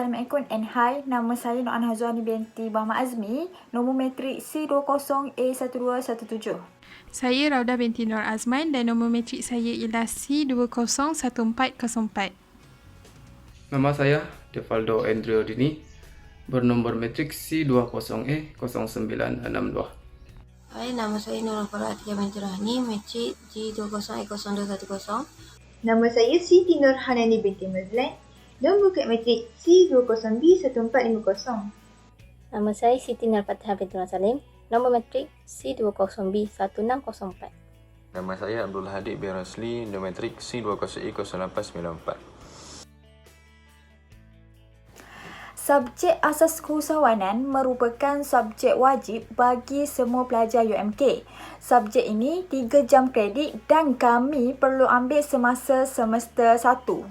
Assalamualaikum and hi. Nama saya Nur Anha Zuhani binti Bahma Azmi. Nombor matrik C20A1217. Saya Raudah binti Nur Azman dan nombor matrik saya ialah C201404. Nama saya Defaldo Andrew Dini, bernomor matrik C20A0962. Hai, nama saya Nurul Farah Atiqah binti Rahni, matrik G20A0210. Nama saya Siti Nur Hanani binti Mazlan, nombor kad matrik C20B1450. Nama saya Siti Nur Fatihah binti Salim, nombor matrik C20B1604. Nama saya Abdul Hadi bin Rasli, nombor matrik C20E0894. Subjek asas keusahawanan merupakan subjek wajib bagi semua pelajar UMK. Subjek ini 3 jam kredit dan kami perlu ambil semasa semester 1.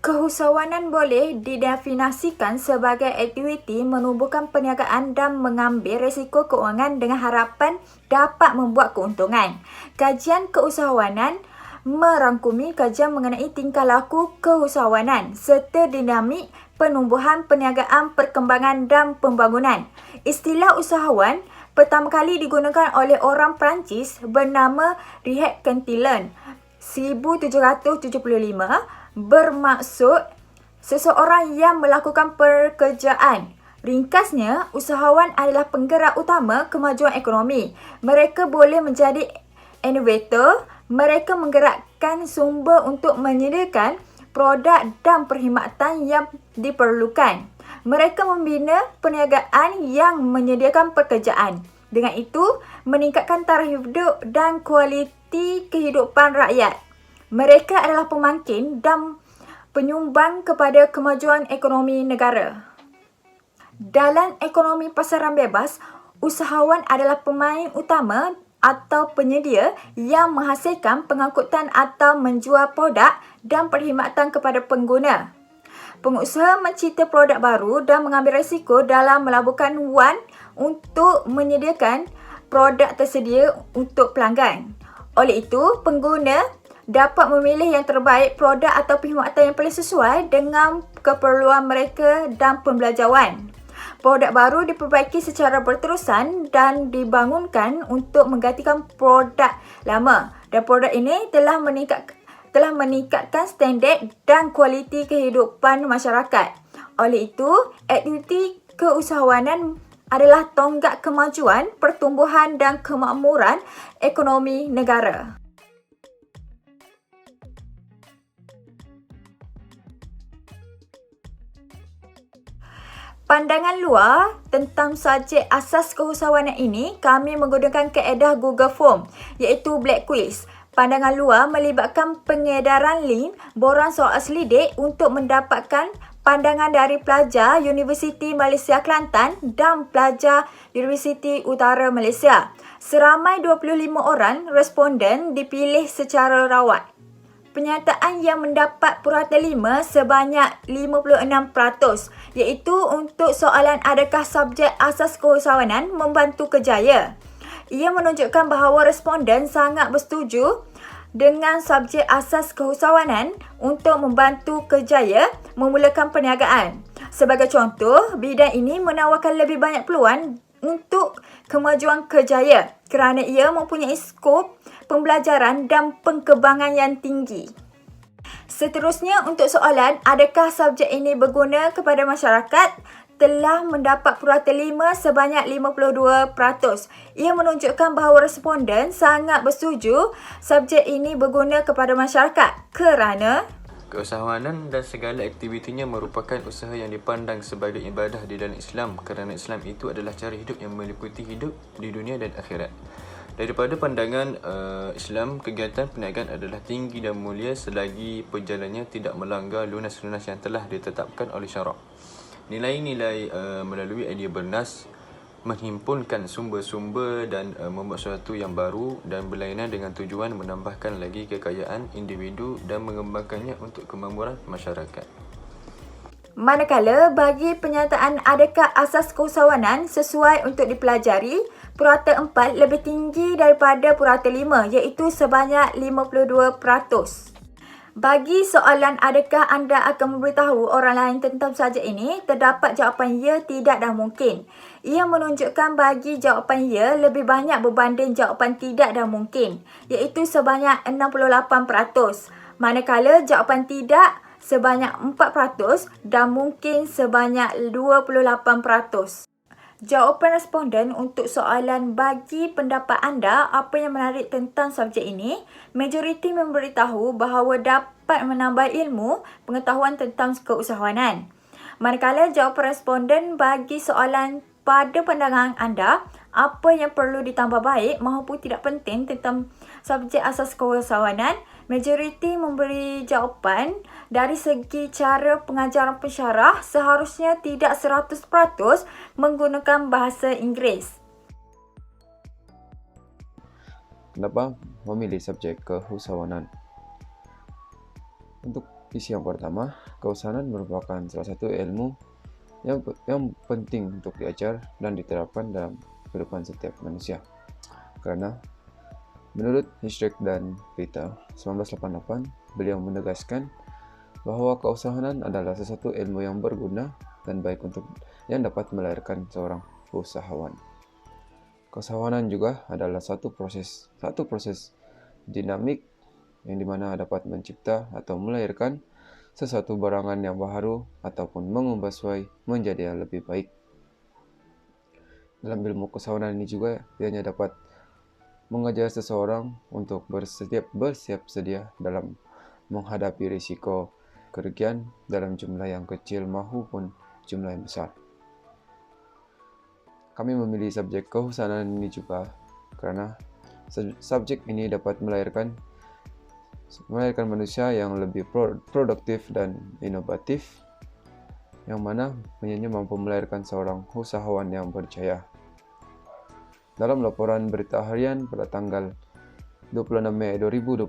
Keusahawanan boleh didefinisikan sebagai aktiviti menumbuhkan perniagaan dan mengambil risiko keuangan dengan harapan dapat membuat keuntungan. Kajian keusahawanan merangkumi kajian mengenai tingkah laku keusahawanan serta dinamik penumbuhan perniagaan, perkembangan dan pembangunan. Istilah usahawan pertama kali digunakan oleh orang Perancis bernama Richard Cantillon 1775, bermaksud seseorang yang melakukan pekerjaan. Ringkasnya, usahawan adalah penggerak utama kemajuan ekonomi. Mereka boleh menjadi innovator. Mereka menggerakkan sumber untuk menyediakan produk dan perkhidmatan yang diperlukan. Mereka membina perniagaan yang menyediakan pekerjaan. Dengan itu, meningkatkan taraf hidup dan kualiti kehidupan rakyat. Mereka adalah pemangkin dan penyumbang kepada kemajuan ekonomi negara. Dalam ekonomi pasaran bebas, usahawan adalah pemain utama atau penyedia yang menghasilkan pengangkutan atau menjual produk dan perkhidmatan kepada pengguna. Pengusaha mencipta produk baru dan mengambil risiko dalam melaburkan wang untuk menyediakan produk tersedia untuk pelanggan. Oleh itu, pengguna dapat memilih yang terbaik produk atau perkhidmatan yang paling sesuai dengan keperluan mereka dan pembelajaran. Produk baru diperbaiki secara berterusan dan dibangunkan untuk menggantikan produk lama. Dan produk ini telah meningkatkan standard dan kualiti kehidupan masyarakat. Oleh itu, aktiviti keusahawanan adalah tonggak kemajuan, pertumbuhan dan kemakmuran ekonomi negara. Pandangan luar tentang subjek asas keusahawanan ini, kami menggunakan kaedah Google Form iaitu Black Quiz. Pandangan luar melibatkan pengedaran link borang soal selidik untuk mendapatkan pandangan dari pelajar Universiti Malaysia Kelantan dan pelajar Universiti Utara Malaysia. Seramai 25 orang responden dipilih secara rawat. Penyertaan yang mendapat purata 5 sebanyak 56%, iaitu untuk soalan adakah subjek asas keusahawanan membantu kerjaya. Ia menunjukkan bahawa responden sangat bersetuju dengan subjek asas keusahawanan untuk membantu kerjaya memulakan perniagaan. Sebagai contoh, bidang ini menawarkan lebih banyak peluang untuk kemajuan kerjaya kerana ia mempunyai skop pembelajaran dan pengkembangan yang tinggi. Seterusnya, untuk soalan adakah subjek ini berguna kepada masyarakat, telah mendapat purata 5 sebanyak 52%. Ia menunjukkan bahawa responden sangat bersetuju subjek ini berguna kepada masyarakat kerana Keusahawanan dan segala aktivitinya merupakan usaha yang dipandang sebagai ibadah di dalam Islam kerana Islam itu adalah cara hidup yang meliputi hidup di dunia dan akhirat. Daripada pandangan Islam, kegiatan perniagaan adalah tinggi dan mulia selagi perjalanannya tidak melanggar lunas-lunas yang telah ditetapkan oleh syarak. Nilai-nilai melalui idea bernas, menghimpunkan sumber-sumber dan membuat sesuatu yang baru dan berlainan dengan tujuan menambahkan lagi kekayaan individu dan mengembangkannya untuk kemakmuran masyarakat. Manakala bagi penyataan adakah asas keusahawanan sesuai untuk dipelajari, purata 4 lebih tinggi daripada purata 5 iaitu sebanyak 52%. Bagi soalan adakah anda akan memberitahu orang lain tentang subjek ini, terdapat jawapan ya, tidak dan mungkin. Ia menunjukkan bagi jawapan ya lebih banyak berbanding jawapan tidak dan mungkin, iaitu sebanyak 68%. Manakala jawapan tidak sebanyak 4% dan mungkin sebanyak 28%. Jawapan responden untuk soalan bagi pendapat anda apa yang menarik tentang subjek ini, majoriti memberitahu bahawa dapat menambah ilmu pengetahuan tentang keusahawanan. Manakala jawapan responden bagi soalan pada pandangan anda, apa yang perlu ditambah baik maupun tidak penting tentang subjek asas keusahawanan, majoriti memberi jawapan dari segi cara pengajaran pensyarah seharusnya tidak 100% menggunakan bahasa Inggeris. Kenapa memilih subjek keusahawanan? Untuk isi yang pertama, keusahawanan merupakan salah satu ilmu yang penting untuk diajar dan diterapkan dalam kehidupan setiap manusia. Karena menurut Hirschberg dan Peter 1988, beliau menegaskan bahwa keusahawanan adalah sesuatu ilmu yang berguna dan baik untuk yang dapat melahirkan seorang usahawan. Keusahawanan juga adalah satu proses dinamik yang dimana dapat mencipta atau melahirkan sesuatu barangan yang baru ataupun mengubah sesuai menjadi yang lebih baik. Dalam ilmu keusahawanan ini juga ianya dapat mengajar seseorang untuk bersiap sedia dalam menghadapi risiko kerugian dalam jumlah yang kecil maupun jumlah yang besar. Kami memilih subjek keusahawanan ini juga karena subjek ini dapat melahirkan manusia yang lebih produktif dan inovatif, yang mana ianya mampu melahirkan seorang usahawan yang berjaya. Dalam laporan berita harian pada tanggal 26 Mei 2021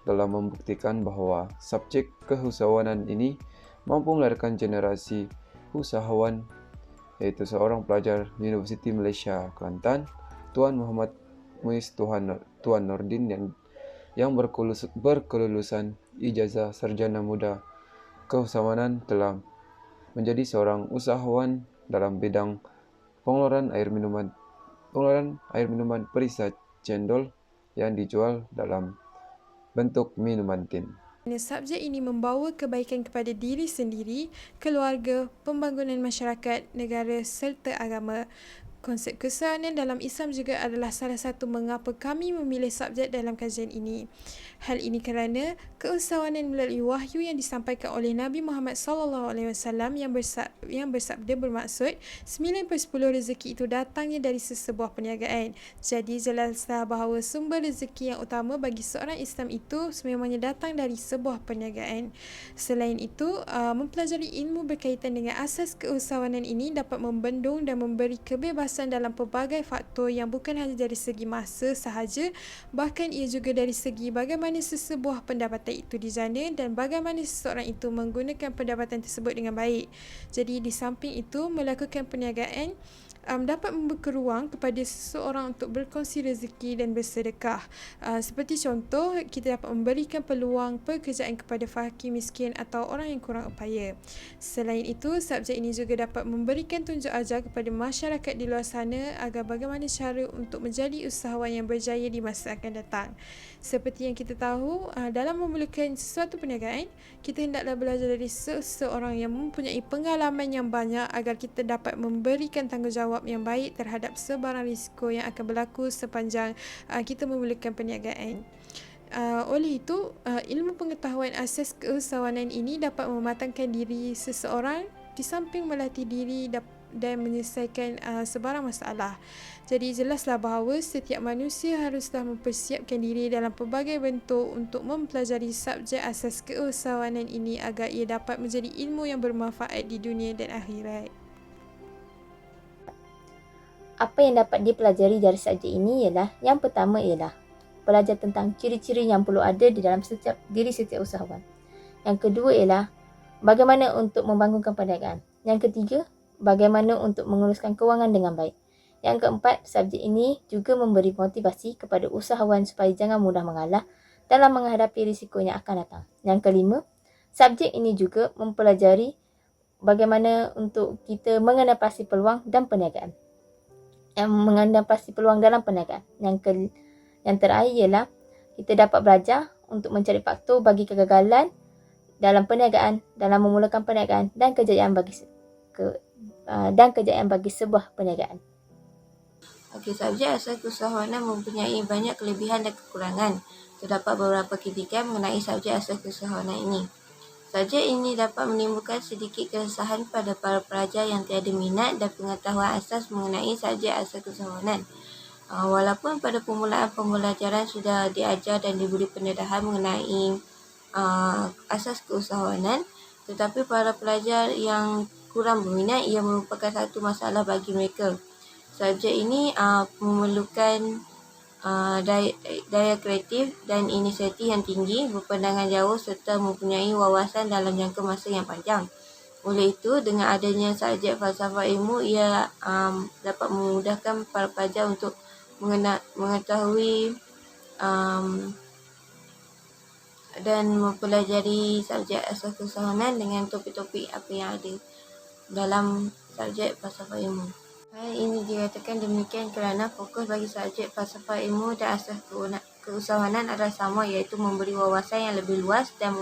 telah membuktikan bahwa subjek keusahawanan ini mampu melahirkan generasi usahawan, yaitu seorang pelajar Universiti Malaysia Kelantan, Tuan Muhammad Muiz Tuan Nordin yang berkelulusan ijazah sarjana muda keusahawanan telah menjadi seorang usahawan dalam bidang pengeluaran air minuman perisai cendol yang dijual dalam bentuk minuman tin. Subjek ini membawa kebaikan kepada diri sendiri, keluarga, pembangunan masyarakat, negara serta agama. Konsep keusahawanan dalam Islam juga adalah salah satu mengapa kami memilih subjek dalam kajian ini. Hal ini kerana keusahawanan melalui wahyu yang disampaikan oleh Nabi Muhammad SAW yang bersabda bermaksud 9/10 rezeki itu datangnya dari sesebuah perniagaan. Jadi jelaslah bahawa sumber rezeki yang utama bagi seorang Islam itu sememangnya datang dari sebuah perniagaan. Selain itu, mempelajari ilmu berkaitan dengan asas keusahawanan ini dapat membendung dan memberi kebebasan dalam pelbagai faktor yang bukan hanya dari segi masa sahaja, bahkan ia juga dari segi bagaimana sesebuah pendapatan itu dijana dan bagaimana seseorang itu menggunakan pendapatan tersebut dengan baik. Jadi di samping itu, melakukan perniagaan dapat membuka ruang kepada seseorang untuk berkongsi rezeki dan bersedekah. Seperti contoh, kita dapat memberikan peluang pekerjaan kepada fakir miskin atau orang yang kurang upaya. Selain itu, subjek ini juga dapat memberikan tunjuk ajar kepada masyarakat di luar sana agar bagaimana cara untuk menjadi usahawan yang berjaya di masa akan datang. Seperti yang kita tahu, dalam memulakan sesuatu perniagaan, kita hendaklah belajar dari seseorang yang mempunyai pengalaman yang banyak agar kita dapat memberikan tanggungjawab yang baik terhadap sebarang risiko yang akan berlaku sepanjang kita memulakan perniagaan. Oleh itu, ilmu pengetahuan asas keusahawanan ini dapat mematangkan diri seseorang di samping melatih diri dan menyelesaikan sebarang masalah. Jadi jelaslah bahawa setiap manusia haruslah mempersiapkan diri dalam pelbagai bentuk untuk mempelajari subjek asas keusahawanan ini agar ia dapat menjadi ilmu yang bermanfaat di dunia dan akhirat. Apa yang dapat dipelajari dari subjek ini ialah, yang pertama ialah belajar tentang ciri-ciri yang perlu ada di dalam diri setiap usahawan. Yang kedua ialah bagaimana untuk membangunkan perniagaan. Yang ketiga, bagaimana untuk menguruskan kewangan dengan baik. Yang keempat, subjek ini juga memberi motivasi kepada usahawan supaya jangan mudah mengalah dalam menghadapi risiko yang akan datang. Yang kelima, subjek ini juga mempelajari bagaimana untuk kita mengenapasi peluang dan perniagaan. Mengenapasi peluang dalam perniagaan. Yang terakhir ialah kita dapat belajar untuk mencari faktor bagi kegagalan dalam perniagaan, dalam memulakan perniagaan dan kejayaan bagi sebuah perniagaan. Okey, subjek asas keusahawanan mempunyai banyak kelebihan dan kekurangan. Terdapat beberapa kritikan mengenai subjek asas keusahawanan ini. Subjek ini dapat menimbulkan sedikit keresahan pada para pelajar yang tiada minat dan pengetahuan asas mengenai subjek asas keusahawanan. Walaupun pada permulaan pembelajaran sudah diajar dan diberi pendedahan mengenai asas keusahawanan, tetapi para pelajar yang kurang berminat, ia merupakan satu masalah bagi mereka. Subjek ini memerlukan daya kreatif dan inisiatif yang tinggi, berpandangan jauh serta mempunyai wawasan dalam jangka masa yang panjang. Oleh itu, dengan adanya subjek falsafah ilmu, ia dapat memudahkan para pelajar untuk mengetahui dan mempelajari subjek asas keusahawanan dengan topik-topik apa yang ada dalam subjek falsafah ilmu. Hal ini dikatakan demikian kerana fokus bagi subjek falsafah ilmu dan asas keusahawanan adalah sama, iaitu memberi wawasan yang lebih luas dan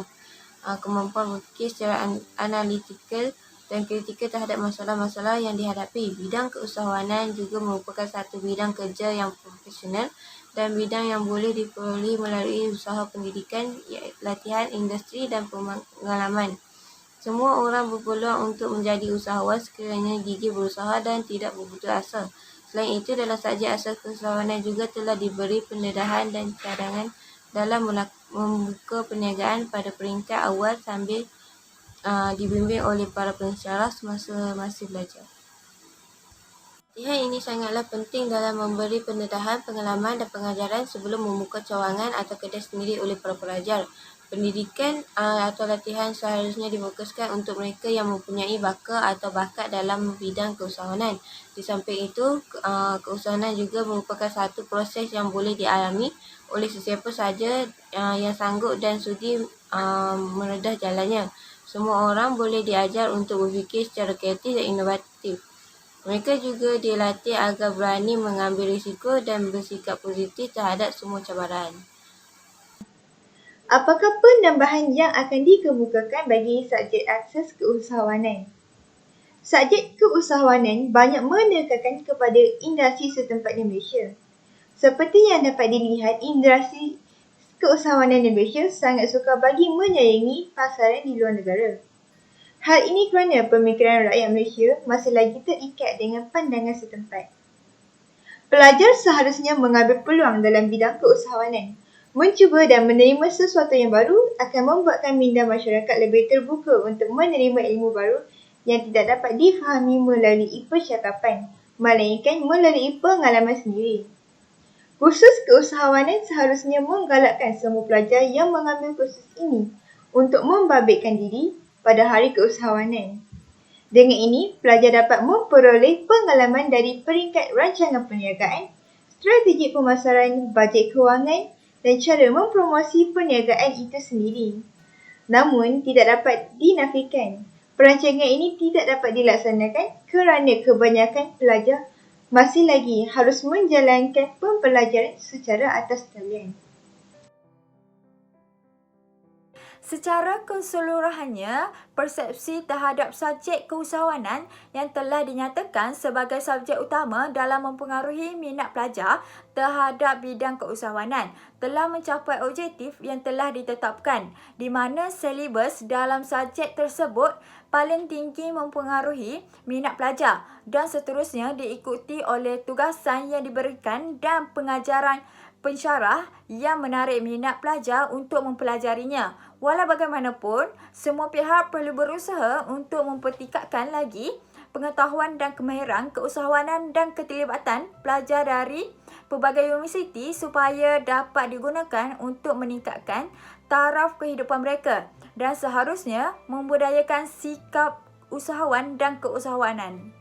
kemampuan berfikir secara analitikal dan kritikal terhadap masalah-masalah yang dihadapi. Bidang keusahawanan juga merupakan satu bidang kerja yang profesional dan bidang yang boleh diperoleh melalui usaha pendidikan, latihan, industri dan pengalaman. Semua orang berpeluang untuk menjadi usahawan sekiranya gigih berusaha dan tidak berputus asa. Selain itu, dalam subjek asas keusahawanan juga telah diberi pendedahan dan cadangan dalam membuka perniagaan pada peringkat awal sambil dibimbing oleh para pensyarah semasa masih belajar. Latihan ini sangatlah penting dalam memberi pendedahan, pengalaman dan pengajaran sebelum membuka cawangan atau kedai sendiri oleh para pelajar. Pendidikan atau latihan seharusnya difokuskan untuk mereka yang mempunyai bakat dalam bidang keusahawanan. Di samping itu, keusahawanan juga merupakan satu proses yang boleh dialami oleh sesiapa sahaja yang sanggup dan sudi meredah jalannya. Semua orang boleh diajar untuk berfikir secara kreatif dan inovatif. Mereka juga dilatih agar berani mengambil risiko dan bersikap positif terhadap semua cabaran. Apakah penambahan yang akan dikemukakan bagi subjek asas keusahawanan? Subjek keusahawanan banyak menekankan kepada industri setempat di Malaysia. Seperti yang dapat dilihat, industri keusahawanan di Malaysia sangat suka bagi menyaingi pasaran di luar negara. Hal ini kerana pemikiran rakyat Malaysia masih lagi terikat dengan pandangan setempat. Pelajar seharusnya mengambil peluang dalam bidang keusahawanan. Mencuba dan menerima sesuatu yang baru akan membuatkan minda masyarakat lebih terbuka untuk menerima ilmu baru yang tidak dapat difahami melalui percakapan, melainkan melalui pengalaman sendiri. Kursus keusahawanan seharusnya menggalakkan semua pelajar yang mengambil kursus ini untuk membabitkan diri pada hari keusahawanan. Dengan ini, pelajar dapat memperoleh pengalaman dari peringkat rancangan perniagaan, strategi pemasaran, bajet kewangan dan cara mempromosi perniagaan itu sendiri. Namun, tidak dapat dinafikan, perancangan ini tidak dapat dilaksanakan kerana kebanyakan pelajar masih lagi harus menjalankan pembelajaran secara atas talian. Secara keseluruhannya, persepsi terhadap subjek keusahawanan yang telah dinyatakan sebagai subjek utama dalam mempengaruhi minat pelajar terhadap bidang keusahawanan telah mencapai objektif yang telah ditetapkan, di mana silibus dalam subjek tersebut paling tinggi mempengaruhi minat pelajar dan seterusnya diikuti oleh tugasan yang diberikan dan pengajaran pensyarah yang menarik minat pelajar untuk mempelajarinya. Walau bagaimanapun, semua pihak perlu berusaha untuk mempertingkatkan lagi pengetahuan dan kemahiran keusahawanan dan keterlibatan pelajar dari pelbagai universiti supaya dapat digunakan untuk meningkatkan taraf kehidupan mereka dan seharusnya membudayakan sikap usahawan dan keusahawanan.